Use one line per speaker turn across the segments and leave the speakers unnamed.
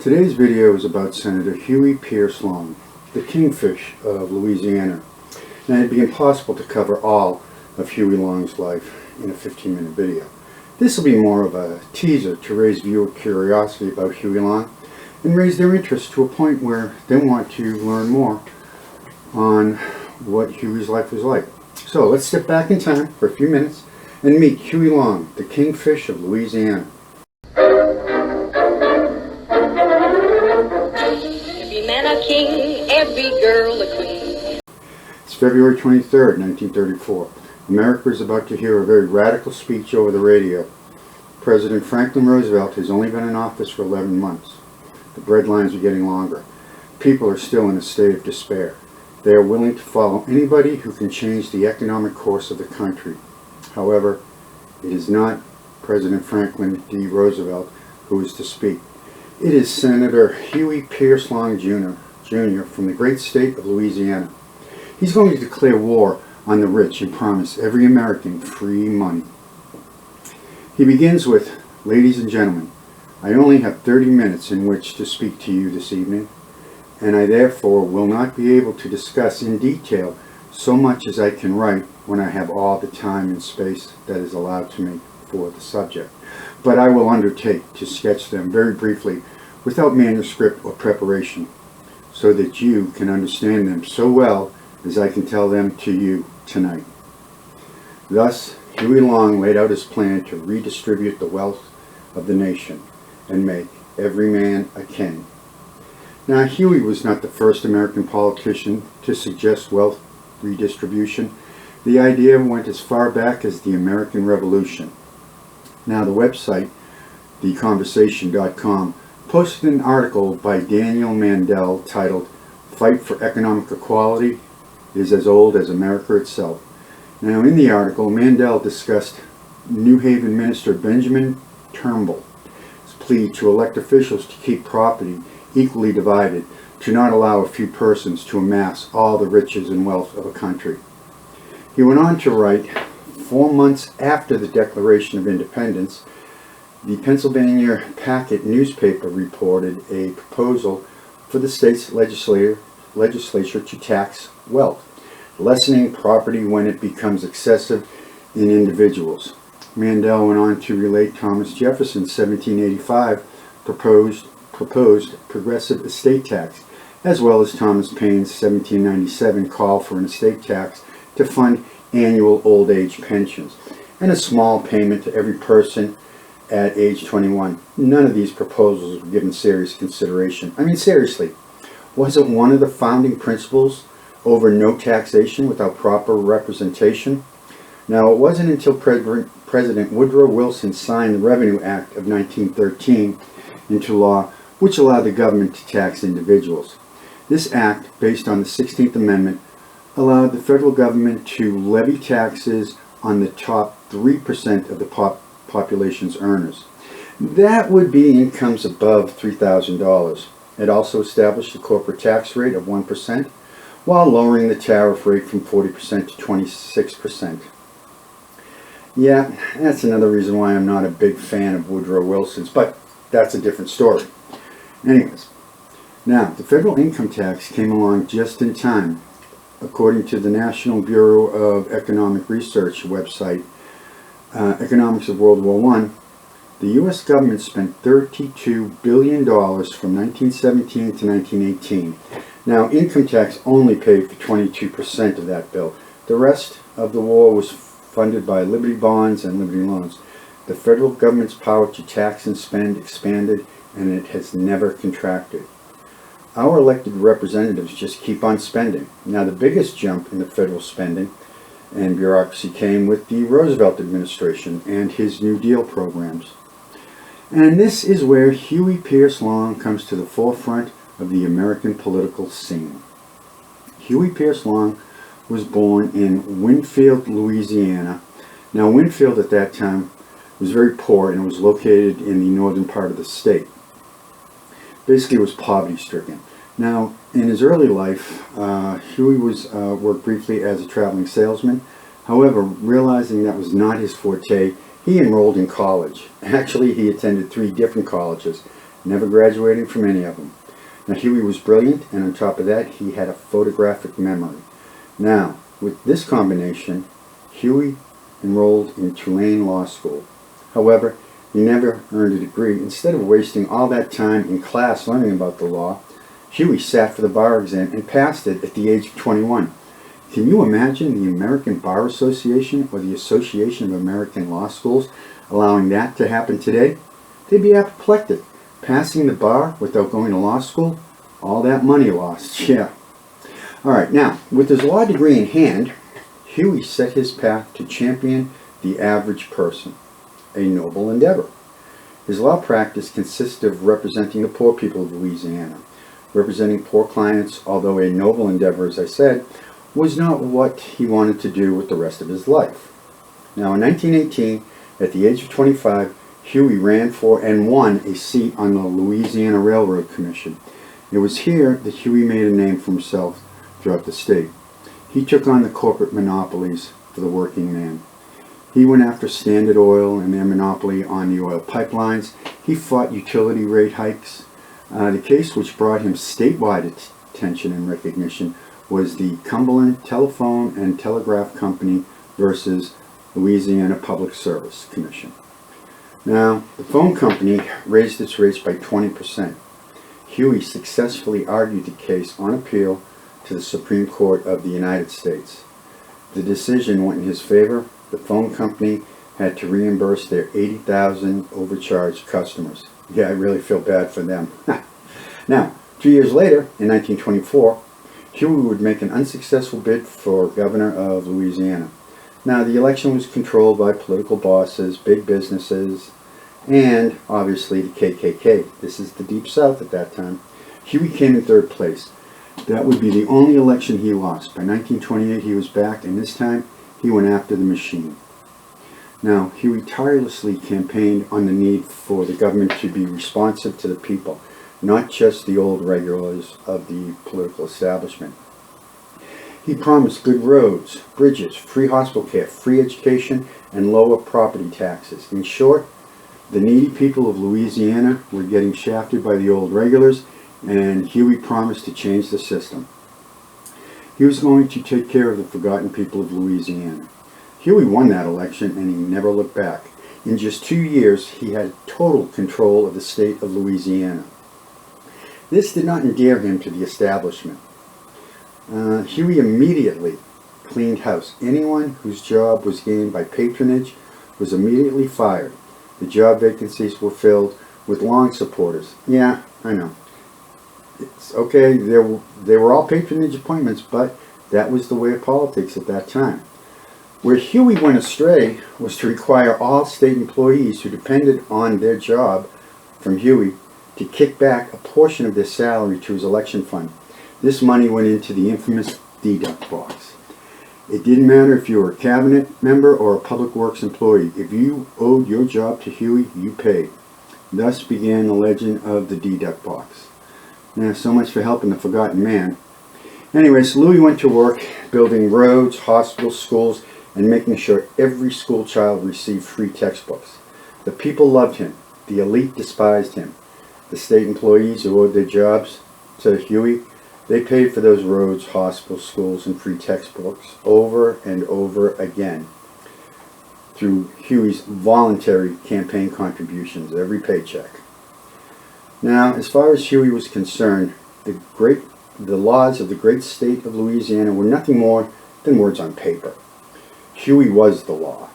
Today's video is about Senator Huey Pierce Long, the kingfish of Louisiana. Now, it'd be impossible to cover all of Huey Long's life in a 15-minute video. This will be more of a teaser to raise viewer curiosity about Huey Long and raise their interest to a point where they want to learn more on what Huey's life was like. So let's step back in time for a few minutes and meet Huey Long, the kingfish of Louisiana.
Every man a king, every girl a queen.
It's February 23rd, 1934. America is about to hear a very radical speech over the radio. President Franklin Roosevelt has only been in office for 11 months. The breadlines are getting longer. People are still in a state of despair. They are willing to follow anybody who can change the economic course of the country. However, it is not President Franklin D. Roosevelt who is to speak. It is Senator Huey Pierce Long Jr. from the great state of Louisiana. He's going to declare war on the rich and promise every American free money. He begins with, "Ladies and gentlemen, I only have 30 minutes in which to speak to you this evening, and I therefore will not be able to discuss in detail so much as I can write when I have all the time and space that is allowed to me for the subject. But I will undertake to sketch them very briefly without manuscript or preparation, so that you can understand them so well as I can tell them to you tonight." Thus, Huey Long laid out his plan to redistribute the wealth of the nation and make every man a king. Now, Huey was not the first American politician to suggest wealth redistribution. The idea went as far back as the American Revolution. Now, the website, theconversation.com, posted an article by Daniel Mandel titled, "Fight for Economic Equality is as old as America itself." Now, in the article, Mandel discussed New Haven Minister Benjamin Turnbull's plea to elect officials to keep property equally divided, to not allow a few persons to amass all the riches and wealth of a country. He went on to write, 4 months after the Declaration of Independence, the Pennsylvania Packet newspaper reported a proposal for the state's legislature to tax wealth, lessening property when it becomes excessive in individuals. Mandel went on to relate Thomas Jefferson's 1785 proposed progressive estate tax, as well as Thomas Paine's 1797 call for an estate tax to fund annual old age pensions, and a small payment to every person at age 21. None of these proposals were given serious consideration. I mean, seriously, wasn't one of the founding principles over no taxation without proper representation? Now, it wasn't until President Woodrow Wilson signed the Revenue Act of 1913 into law, which allowed the government to tax individuals. This act, based on the 16th Amendment, allowed the federal government to levy taxes on the top 3% of the population's earners. That would be incomes above $3,000. It also established a corporate tax rate of 1%, while lowering the tariff rate from 40% to 26%. Yeah, that's another reason why I'm not a big fan of Woodrow Wilson's, but that's a different story. Anyways, now, the federal income tax came along just in time. According to the National Bureau of Economic Research website, Economics of World War I, the U.S. government spent $32 billion from 1917 to 1918. Now, income tax only paid for 22% of that bill. The rest of the war was funded by Liberty bonds and Liberty loans. The federal government's power to tax and spend expanded, and it has never contracted. Our elected representatives just keep on spending. Now, the biggest jump in the federal spending and bureaucracy came with the Roosevelt administration and his New Deal programs. And this is where Huey Pierce Long comes to the forefront of the American political scene. Huey Pierce Long was born in Winfield, Louisiana. Now, Winfield at that time was very poor and was located in the northern part of the state. Basically, it was poverty-stricken. Now, in his early life, Huey worked briefly as a traveling salesman. However, realizing that was not his forte, he enrolled in college. Actually, he attended 3 different colleges never graduating from any of them. Now, Huey was brilliant, and on top of that, he had a photographic memory. Now, with this combination, Huey enrolled in Tulane Law School. However, he never earned a degree. Instead of wasting all that time in class learning about the law, Huey sat for the bar exam and passed it at the age of 21. Can you imagine the American Bar Association or the Association of American Law Schools allowing that to happen today? They'd be apoplectic. Passing the bar without going to law school? All that money lost, yeah. Alright, now, with his law degree in hand, Huey set his path to champion the average person, a noble endeavor. His law practice consisted of representing the poor people of Louisiana. Representing poor clients, although a noble endeavor, as I said, was not what he wanted to do with the rest of his life. Now, in 1918, at the age of 25, Huey ran for and won a seat on the Louisiana Railroad Commission. It was here that Huey made a name for himself throughout the state. He took on the corporate monopolies for the working man. He went after Standard Oil and their monopoly on the oil pipelines. He fought utility rate hikes. The case which brought him statewide attention and recognition was the Cumberland Telephone and Telegraph Company versus Louisiana Public Service Commission. Now, the phone company raised its rates by 20%. Huey successfully argued the case on appeal to the Supreme Court of the United States. The decision went in his favor. The phone company had to reimburse their 80,000 overcharged customers. Yeah, I really feel bad for them. Now, 2 years later, in 1924, Huey would make an unsuccessful bid for governor of Louisiana. Now, the election was controlled by political bosses, big businesses, and obviously the KKK. This is the Deep South at that time. Huey came in third place. That would be the only election he lost. By 1928, he was back, and this time he went after the machine. Now, Huey tirelessly campaigned on the need for the government to be responsive to the people, not just the old regulars of the political establishment. He promised good roads, bridges, free hospital care, free education, and lower property taxes. In short, the needy people of Louisiana were getting shafted by the old regulars, and Huey promised to change the system. He was going to take care of the forgotten people of Louisiana. Huey won that election, and he never looked back. In just 2 years, he had total control of the state of Louisiana. This did not endear him to the establishment. Huey immediately cleaned house. Anyone whose job was gained by patronage was immediately fired. The job vacancies were filled with Long supporters. Yeah, I know. It's okay, they were all patronage appointments, but that was the way of politics at that time. Where Huey went astray was to require all state employees who depended on their job from Huey to kick back a portion of their salary to his election fund. This money went into the infamous deduct box. It didn't matter if you were a cabinet member or a public works employee. If you owed your job to Huey, you paid. Thus began the legend of the deduct box. Now, so much for helping the forgotten man. Anyways, Louis went to work building roads, hospitals, schools, and making sure every school child received free textbooks. The people loved him. The elite despised him. The state employees who owed their jobs to Huey, they paid for those roads, hospitals, schools, and free textbooks over and over again through Huey's voluntary campaign contributions, every paycheck. Now, as far as Huey was concerned, the laws of the great state of Louisiana were nothing more than words on paper. Huey was the law.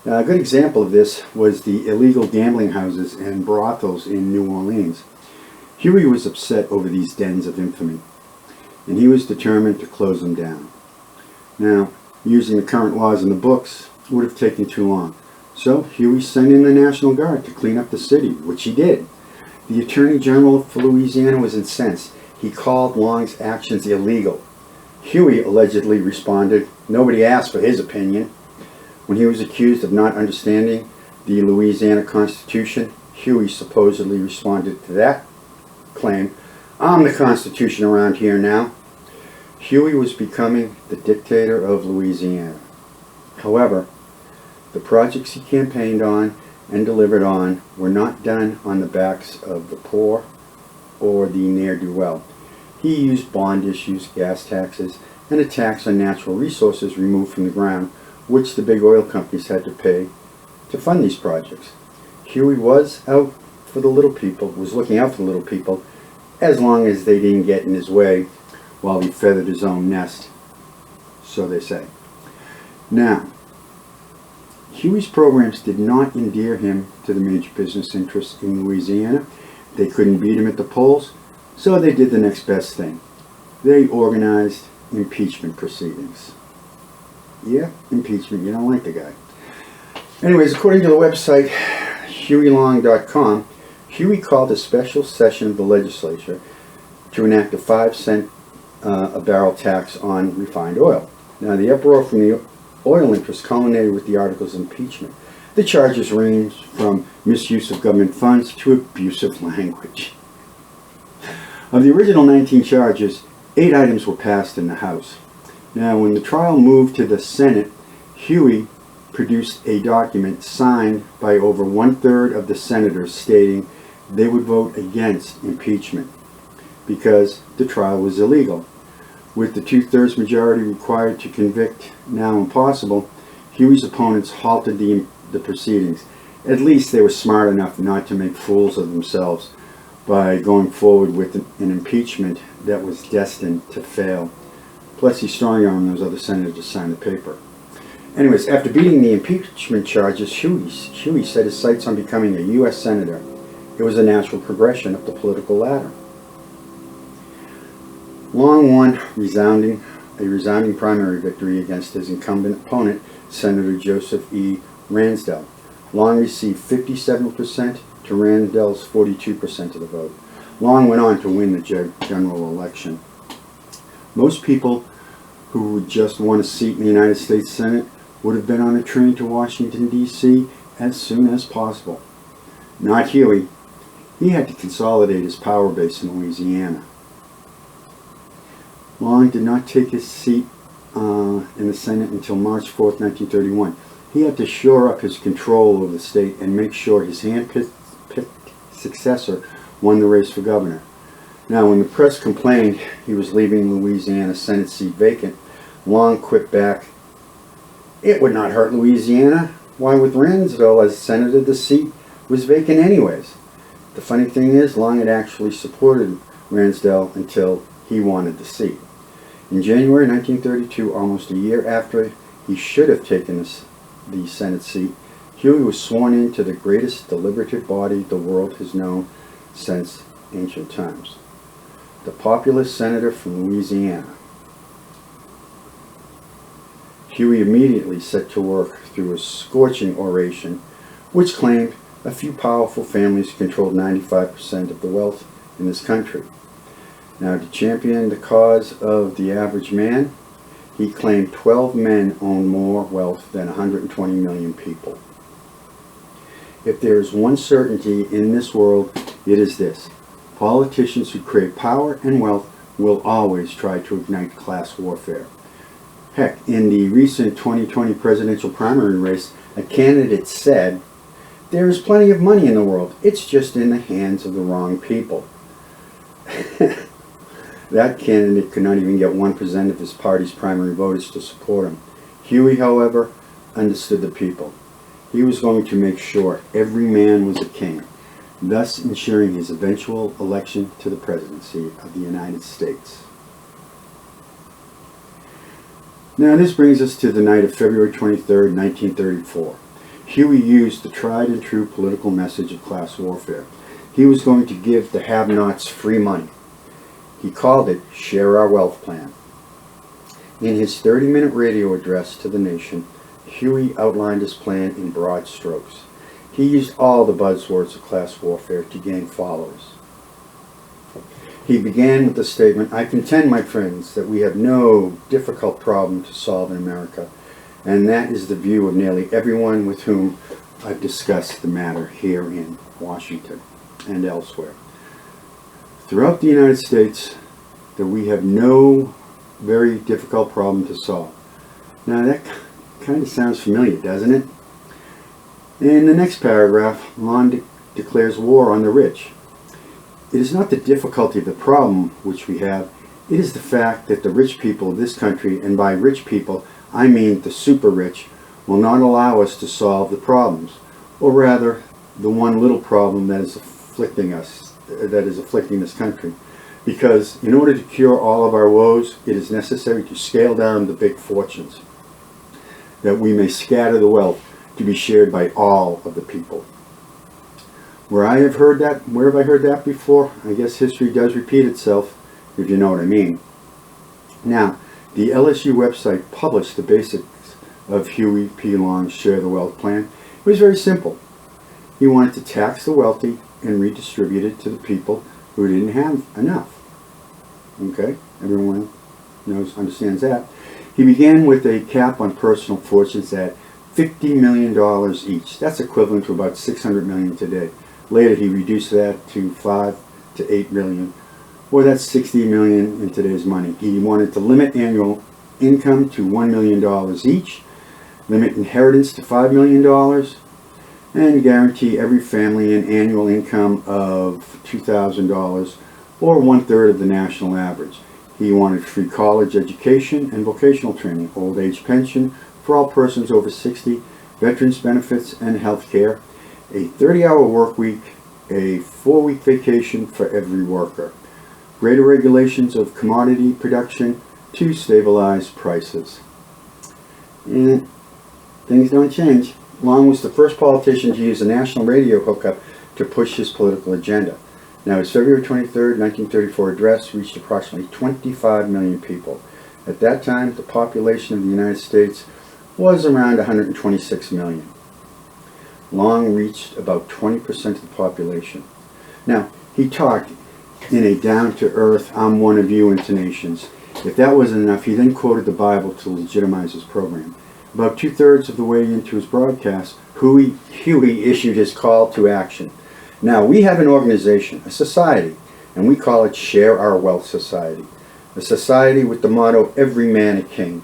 Now, a good example of this was the illegal gambling houses and brothels in New Orleans. Huey was upset over these dens of infamy, and he was determined to close them down. Now, using the current laws in the books would have taken too long, so Huey sent in the National Guard to clean up the city, which he did. The Attorney General for Louisiana was incensed. He called Long's actions illegal. Huey allegedly responded, nobody asked for his opinion. When he was accused of not understanding the Louisiana Constitution, Huey supposedly responded to that claim, I'm the Constitution around here now. Huey was becoming the dictator of Louisiana. However, the projects he campaigned on and delivered on were not done on the backs of the poor or the ne'er-do-well. He used bond issues, gas taxes, and a tax on natural resources removed from the ground, which the big oil companies had to pay to fund these projects. Huey was out for the little people, was looking out for the little people, as long as they didn't get in his way while he feathered his own nest, so they say. Now, Huey's programs did not endear him to the major business interests in Louisiana. They couldn't beat him at the polls, so they did the next best thing. They organized impeachment proceedings. Yeah, impeachment. You don't like the guy. Anyways, according to the website hueylong.com, Huey called a special session of the legislature to enact a 5-cent a barrel tax on refined oil. Now, the uproar from the oil interests culminated with the articles of impeachment. The charges ranged from misuse of government funds to abusive language. Of the original 19 charges, 8 items were passed in the House. Now, when the trial moved to the Senate, Huey produced a document signed by over 1/3 of the senators stating they would vote against impeachment because the trial was illegal. With the 2/3 majority required to convict now impossible, Huey's opponents halted the proceedings. At least they were smart enough not to make fools of themselves by going forward with an impeachment that was destined to fail. Plus, he strong-armed those other senators to sign the paper. Anyways, after beating the impeachment charges, Huey set his sights on becoming a U.S. Senator. It was a natural progression up the political ladder. Long won a resounding primary victory against his incumbent opponent, Senator Joseph E. Ransdell. Long received 57% to Ransdell's 42% of the vote. Long went on to win the general election. Most people who would just want a seat in the United States Senate would have been on a train to Washington, D.C. as soon as possible. Not Huey. He had to consolidate his power base in Louisiana. Long did not take his seat in the Senate until March 4th, 1931. He had to shore up his control over the state and make sure his hand-picked successor won the race for governor. Now, when the press complained he was leaving Louisiana's Senate seat vacant, Long quipped back, "It would not hurt Louisiana. Why, with Ransdell as senator, the seat was vacant anyways." The funny thing is, Long had actually supported Ransdell until he wanted the seat. In January 1932, almost a year after he should have taken the Senate seat, Huey was sworn into the greatest deliberative body the world has known since ancient times, the populist senator from Louisiana. Huey immediately set to work through a scorching oration, which claimed a few powerful families controlled 95% of the wealth in this country. Now, to champion the cause of the average man, he claimed 12 men owned more wealth than 120 million people. If there is one certainty in this world, it is this: politicians who crave power and wealth will always try to ignite class warfare. Heck, in the recent 2020 presidential primary race, a candidate said, "There is plenty of money in the world, it's just in the hands of the wrong people." That candidate could not even get 1% of his party's primary voters to support him. Huey, however, understood the people. He was going to make sure every man was a king, thus ensuring his eventual election to the presidency of the United States. Now, this brings us to the night of February 23rd, 1934. Huey used the tried and true political message of class warfare. He was going to give the have-nots free money. He called it Share Our Wealth Plan. In his 30-minute radio address to the nation, Huey outlined his plan in broad strokes. He used all the buzzwords of class warfare to gain followers. He began with the statement, "I contend, my friends, that we have no difficult problem to solve in America, and that is the view of nearly everyone with whom I've discussed the matter here in Washington and elsewhere. Throughout the United States, that we have no very difficult problem to solve." Now, that kind of sounds familiar, doesn't it? In the next paragraph, Long declares war on the rich. It is not the difficulty of the problem which we have, it is the fact that the rich people of this country, and by rich people I mean the super rich, will not allow us to solve the problems, or rather the one little problem that is afflicting us, that is afflicting this country. Because in order to cure all of our woes, it is necessary to scale down the big fortunes, that we may scatter the wealth to be shared by all of the people. Where I have heard that, where have I heard that before? I guess history does repeat itself, if you know what I mean. Now, the LSU website published the basics of Huey P. Long's Share the Wealth plan. It was very simple. He wanted to tax the wealthy and redistribute it to the people who didn't have enough. Okay, everyone understands that. He began with a cap on personal fortunes at $50 million each. That's equivalent to about $600 million today. Later he reduced that to $5 to $8 million, or that's $60 million in today's money. He wanted to limit annual income to $1 million each, limit inheritance to $5 million, and guarantee every family an annual income of $2,000, or 1/3 of the national average. He wanted free college education and vocational training, old age pension for all persons over 60, veterans benefits and health care, a 30-hour work week, a 4-week vacation for every worker, greater regulations of commodity production to stabilize prices. And things don't change. Long was the first politician to use a national radio hookup to push his political agenda. Now, his February 23, 1934 address reached approximately 25 million people. At that time, the population of the United States was around 126 million. Long reached about 20% of the population. Now, he talked in a down-to-earth, I'm one of you intonations. If that wasn't enough, he then quoted the Bible to legitimize his program. About 2/3 of the way into his broadcast, Huey issued his call to action. Now, we have an organization, a society, and we call it Share Our Wealth Society. A society with the motto, every man a king.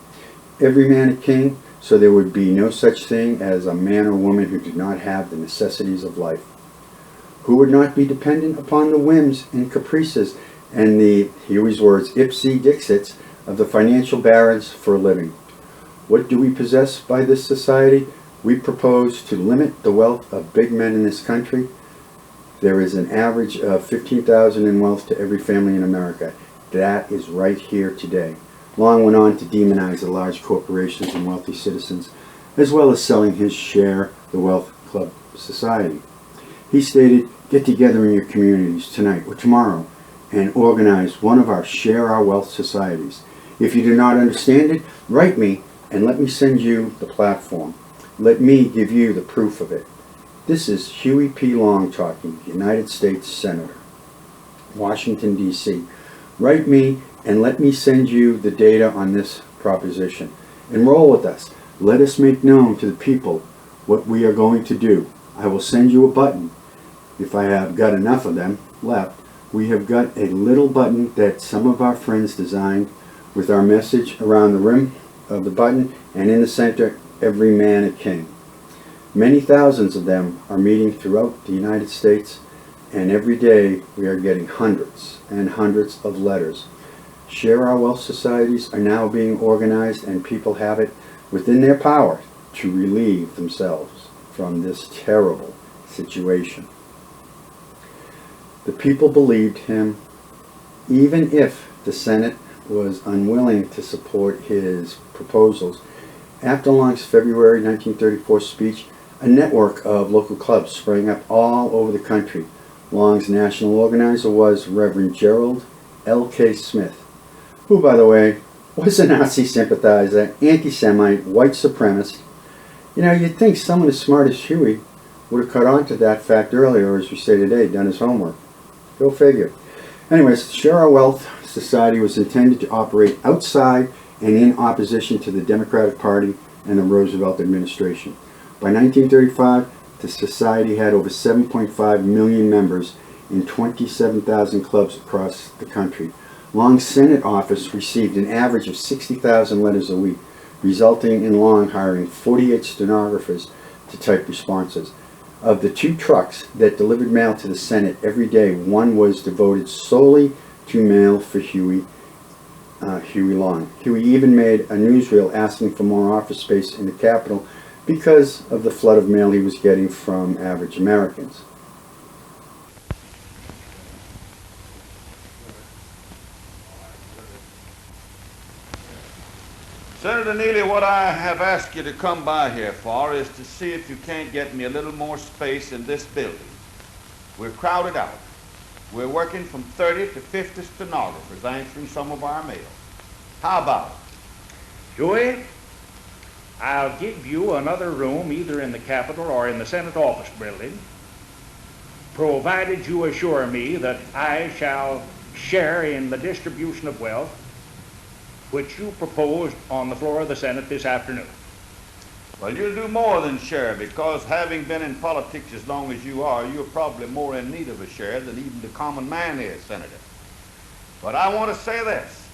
Every man a king, so there would be no such thing as a man or woman who did not have the necessities of life, who would not be dependent upon the whims and caprices and the, Huey's words, ipsy dixits of the financial barons for a living. What do we possess by this society? We propose to limit the wealth of big men in this country. There is an average of $15,000 in wealth to every family in America. That is right here today. Long went on to demonize the large corporations and wealthy citizens, as well as selling his Share the Wealth Club society. He stated, get together in your communities tonight or tomorrow and organize one of our Share Our Wealth societies. If you do not understand it, write me and let me send you the platform. Let me give you the proof of it. This is Huey P. Long talking, United States Senator, Washington, D.C. Write me and let me send you the data on this proposition. Enroll with us. Let us make known to the people what we are going to do. I will send you a button. If I have got enough of them left, we have got a little button that some of our friends designed with our message around the rim of the button, and in the center, every man a king. Many thousands of them are meeting throughout the United States, and every day we are getting hundreds and hundreds of letters. Share Our Wealth societies are now being organized, and people have it within their power to relieve themselves from this terrible situation. The people believed him, even if the Senate was unwilling to support his proposals. After Long's February 1934 speech, a network of local clubs sprang up all over the country. Long's national organizer was Reverend Gerald L.K. Smith, who, by the way, was a Nazi sympathizer, anti-Semite, white supremacist. You know, you'd think someone as smart as Huey would have caught on to that fact earlier, or as we say today, done his homework. Go figure. Anyways, Share Our Wealth Society was intended to operate outside and in opposition to the Democratic Party and the Roosevelt administration. By 1935, the society had over 7.5 million members in 27,000 clubs across the country. Long's Senate office received an average of 60,000 letters a week, resulting in Long hiring 48 stenographers to type responses. Of the 2 trucks that delivered mail to the Senate every day, one was devoted solely to mail for Huey Long. Huey even made a newsreel asking for more office space in the Capitol because of the flood of mail he was getting from average Americans.
Senator Neely, what I have asked you to come by here for is to see if you can't get me a little more space in this building. We're crowded out. We're working from 30 to 50 stenographers answering some of our mail. How about it?
Huey, I'll give you another room either in the Capitol or in the Senate office building, provided you assure me that I shall share in the distribution of wealth which you proposed on the floor of the Senate this afternoon.
Well, you'll do more than share, because having been in politics as long as you are, you're probably more in need of a share than even the common man is, Senator. But I want to say this.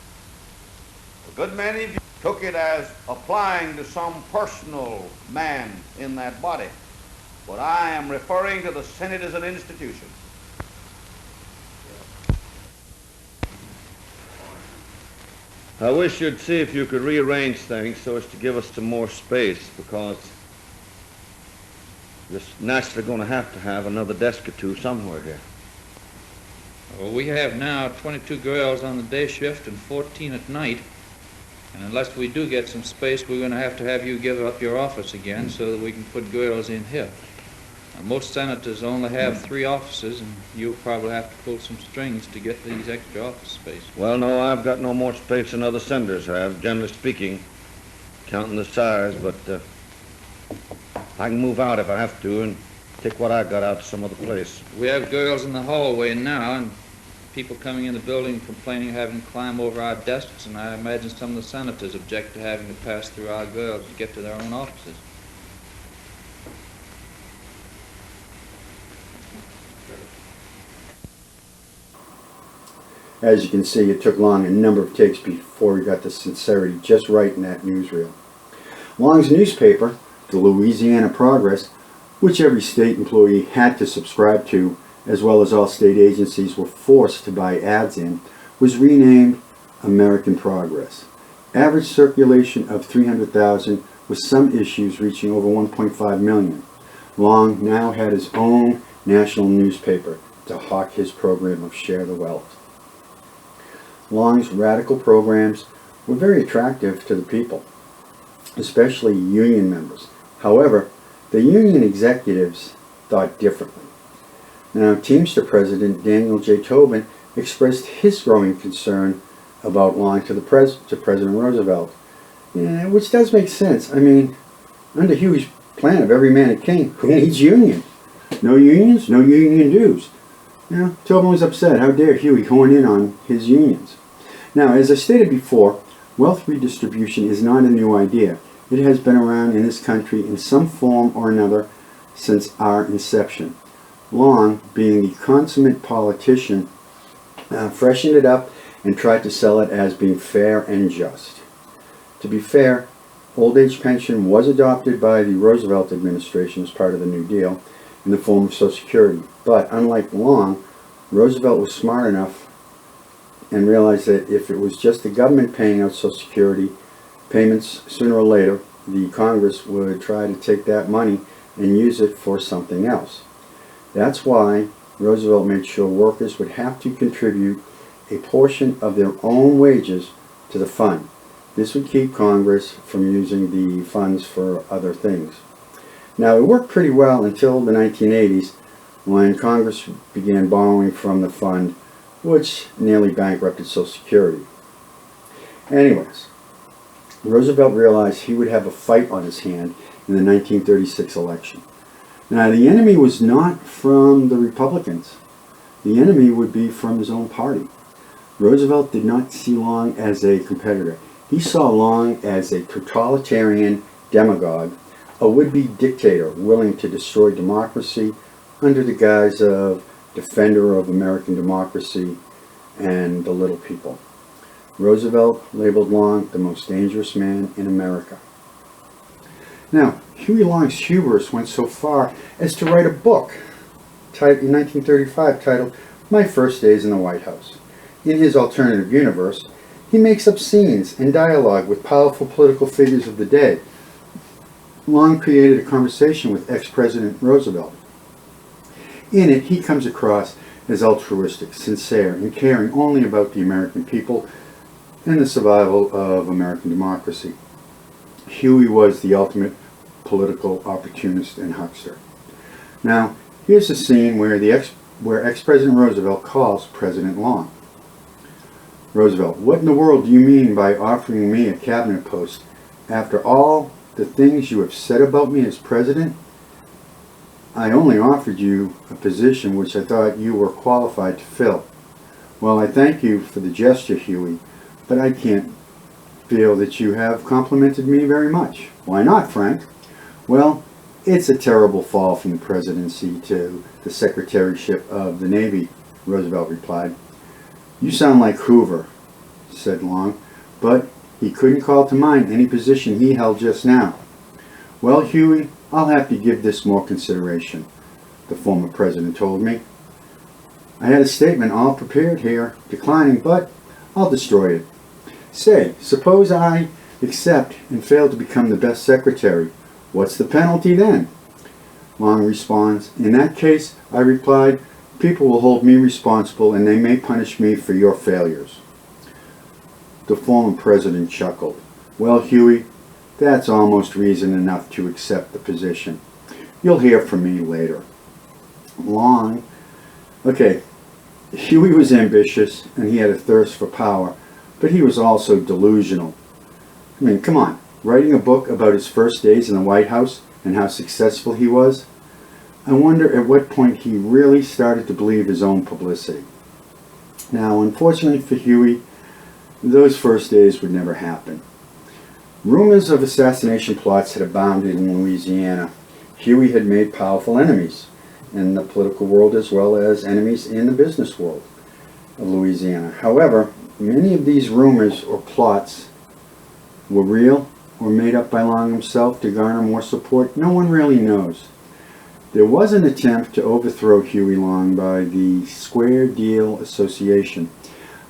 A good many of you took it as applying to some personal man in that body. But I am referring to the Senate as an institution. I wish you'd see if you could rearrange things so as to give us some more space, because you're naturally going to have another desk or 2 somewhere here.
Well, we have now 22 girls on the day shift and 14 at night. And unless we do get some space, we're going to have you give up your office again so that we can put girls in here. Now, most senators only have 3 offices, and you'll probably have to pull some strings to get these extra office space.
Well, no, I've got no more space than other senators have, generally speaking, counting the size, but I can move out if I have to and take what I got out to some other place.
We have girls in the hallway now, and people coming in the building complaining of having to climb over our desks, and I imagine some of the senators object to having to pass through our girls to get to their own offices.
As you can see, it took Long a number of takes before he got the sincerity just right in that newsreel. Long's newspaper, the Louisiana Progress, which every state employee had to subscribe to, as well as all state agencies were forced to buy ads in, was renamed American Progress. Average circulation of 300,000, with some issues reaching over 1.5 million. Long now had his own national newspaper to hawk his program of Share the Wealth. Long's radical programs were very attractive to the people, especially union members. However, the union executives thought differently. Now, Teamster President Daniel J. Tobin expressed his growing concern about Long to President Roosevelt, which does make sense. I mean, under Huey's plan of every man a king, who needs union? No unions, no union dues. Tobin was upset. How dare Huey hone in on his unions? Now, as I stated before, wealth redistribution is not a new idea. It has been around in this country in some form or another since our inception. Long, being the consummate politician, freshened it up and tried to sell it as being fair and just. To be fair, old age pension was adopted by the Roosevelt administration as part of the New Deal in the form of Social Security. But unlike Long, Roosevelt was smart enough and realized that if it was just the government paying out Social Security payments, sooner or later the Congress would try to take that money and use it for something else. That's why Roosevelt made sure workers would have to contribute a portion of their own wages to the fund. This would keep Congress from using the funds for other things. Now, it worked pretty well until the 1980s, when Congress began borrowing from the fund, which nearly bankrupted Social Security. Anyways, Roosevelt realized he would have a fight on his hand in the 1936 election. Now, the enemy was not from the Republicans. The enemy would be from his own party. Roosevelt did not see Long as a competitor. He saw Long as a totalitarian demagogue, a would-be dictator willing to destroy democracy under the guise of defender of American democracy and the little people. Roosevelt labeled Long the most dangerous man in America. Now, Huey Long's hubris went so far as to write a book in 1935 titled My First Days in the White House. In his alternative universe, he makes up scenes and dialogue with powerful political figures of the day. Long created a conversation with ex-President Roosevelt. In it, he comes across as altruistic, sincere, and caring only about the American people and the survival of American democracy. Huey was the ultimate political opportunist and huckster. Now, here's a scene where ex-President Roosevelt calls President Long. Roosevelt, what in the world do you mean by offering me a cabinet post after all the things you have said about me as president? I only offered you a position which I thought you were qualified to fill. Well, I thank you for the gesture, Huey, but I can't feel that you have complimented me very much. Why not, Frank? Well, it's a terrible fall from the presidency to the secretaryship of the Navy, Roosevelt replied. You sound like Hoover, said Long, but he couldn't call to mind any position he held just now. Well, Huey, I'll have to give this more consideration, the former president told me. I had a statement all prepared here, declining, but I'll destroy it. Say, suppose I accept and fail to become the best secretary. What's the penalty then? Long responds, in that case, I replied, people will hold me responsible and they may punish me for your failures. The former president chuckled. Well, Huey, that's almost reason enough to accept the position. You'll hear from me later. Long. Okay, Huey was ambitious and he had a thirst for power, but he was also delusional. I mean, come on, writing a book about his first days in the White House and how successful he was? I wonder at what point he really started to believe his own publicity. Now, unfortunately for Huey, those first days would never happen. Rumors of assassination plots had abounded in Louisiana. Huey had made powerful enemies in the political world as well as enemies in the business world of Louisiana. However, many of these rumors or plots were real or made up by Long himself to garner more support. No one really knows. There was an attempt to overthrow Huey Long by the Square Deal Association.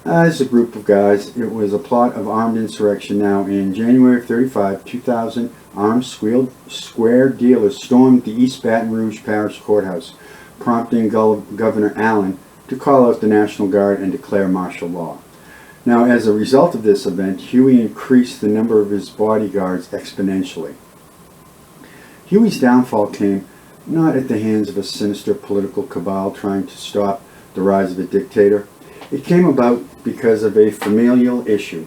As a group of guys, it was a plot of armed insurrection. Now, in January of 35, 2000, armed square dealers stormed the East Baton Rouge Parish Courthouse, prompting Governor Allen to call out the National Guard and declare martial law. Now, as a result of this event, Huey increased the number of his bodyguards exponentially. Huey's downfall came not at the hands of a sinister political cabal trying to stop the rise of a dictator. It came about because of a familial issue.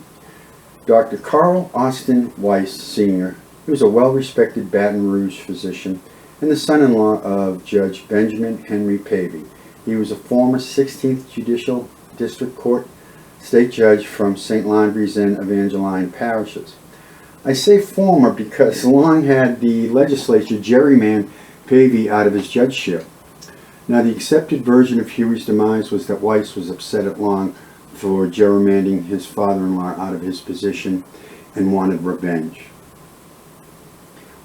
Dr. Carl Austin Weiss Sr., he was a well-respected Baton Rouge physician and the son-in-law of Judge Benjamin Henry Pavey. He was a former 16th Judicial District Court state judge from St. Landry's and Evangeline parishes. I say former because Long had the legislature gerrymander Pavey out of his judgeship. Now, the accepted version of Huey's demise was that Weiss was upset at Long for gerrymandering his father-in-law out of his position and wanted revenge.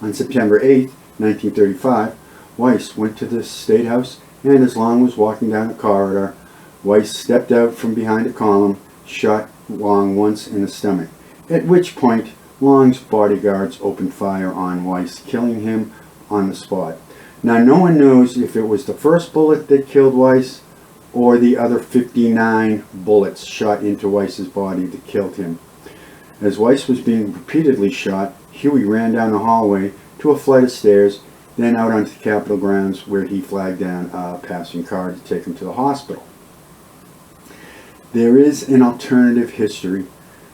On September 8, 1935, Weiss went to the State House, and as Long was walking down the corridor, Weiss stepped out from behind a column, shot Long once in the stomach, at which point Long's bodyguards opened fire on Weiss, killing him on the spot. Now, no one knows if it was the first bullet that killed Weiss or the other 59 bullets shot into Weiss's body that killed him. As Weiss was being repeatedly shot, Huey ran down the hallway to a flight of stairs, then out onto the Capitol grounds where he flagged down a passing car to take him to the hospital. There is an alternative history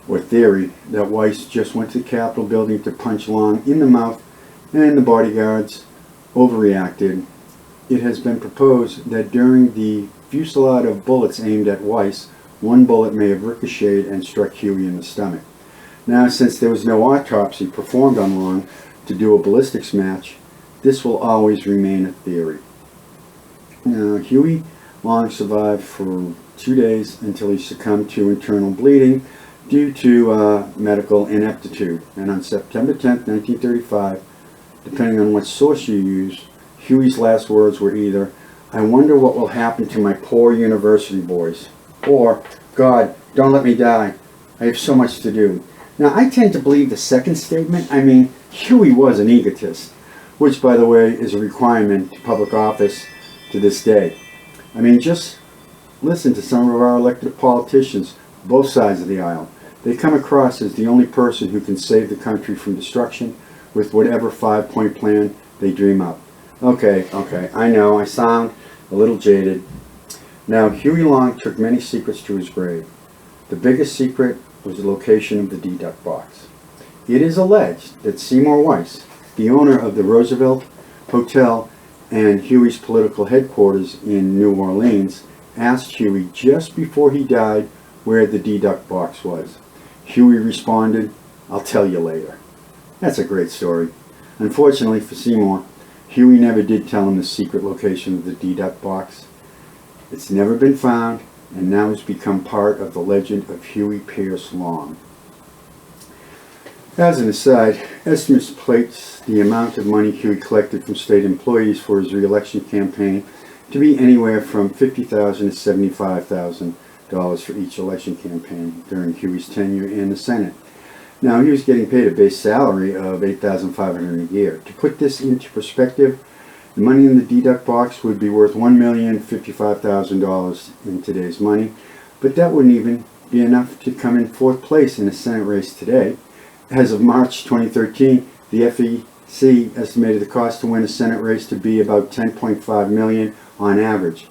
or theory that Weiss just went to the Capitol building to punch Long in the mouth and the bodyguards overreacted. It has been proposed that during the fusillade of bullets aimed at Weiss, one bullet may have ricocheted and struck Huey in the stomach. Now, since there was no autopsy performed on Long to do a ballistics match, this will always remain a theory. Now, Huey Long survived for 2 days until he succumbed to internal bleeding due to medical ineptitude. And on September 10, 1935, depending on what source you use, Huey's last words were either, "I wonder what will happen to my poor university boys," or, "God, don't let me die. I have so much to do." Now, I tend to believe the second statement. I mean, Huey was an egotist, which, by the way, is a requirement to public office to this day. I mean, just listen to some of our elected politicians, both sides of the aisle. They come across as the only person who can save the country from destruction with whatever 5-point plan they dream up. Okay, I know, I sound a little jaded. Now, Huey Long took many secrets to his grave. The biggest secret was the location of the deduct box. It is alleged that Seymour Weiss, the owner of the Roosevelt Hotel and Huey's political headquarters in New Orleans, asked Huey just before he died where the deduct box was. Huey responded, "I'll tell you later." That's a great story. Unfortunately for Seymour, Huey never did tell him the secret location of the deduct box. It's never been found, and now has become part of the legend of Huey Pierce Long. As an aside, estimates place the amount of money Huey collected from state employees for his re-election campaign to be anywhere from $50,000 to $75,000 for each election campaign during Huey's tenure in the Senate. Now, he was getting paid a base salary of $8,500 a year. To put this into perspective, the money in the deduct box would be worth $1,055,000 in today's money, but that wouldn't even be enough to come in fourth place in a Senate race today. As of March 2013, the FEC estimated the cost to win a Senate race to be about $10.5 million on average.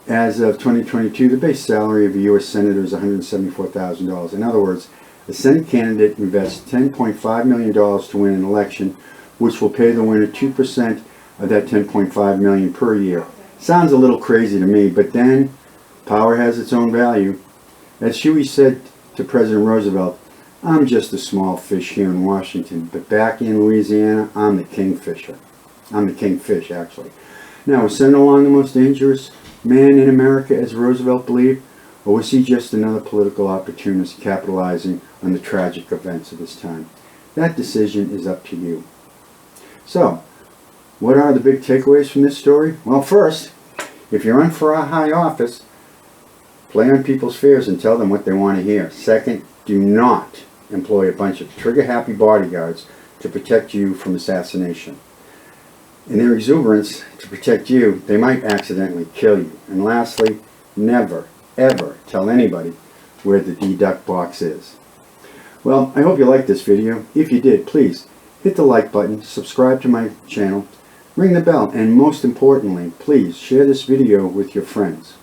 As of 2022, the base salary of a U.S. Senator is $174,000. In other words, a Senate candidate invests $10.5 million to win an election, which will pay the winner 2% of that $10.5 million per year. Sounds a little crazy to me, but then power has its own value. As Huey said to President Roosevelt, "I'm just a small fish here in Washington, but back in Louisiana, I'm the kingfisher." I'm the kingfish, actually. Now, was Senator Long the most dangerous man in America, as Roosevelt believed, or was he just another political opportunist capitalizing on the tragic events of his time? That decision is up to you. So, what are the big takeaways from this story? Well, first, if you're in for a high office, play on people's fears and tell them what they want to hear. Second, do not employ a bunch of trigger-happy bodyguards to protect you from assassination. In their exuberance to protect you, they might accidentally kill you. And lastly, never, ever tell anybody where the deduct box is. Well, I hope you liked this video. If you did, please hit the like button, subscribe to my channel, ring the bell, and most importantly, please share this video with your friends.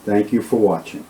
Thank you for watching.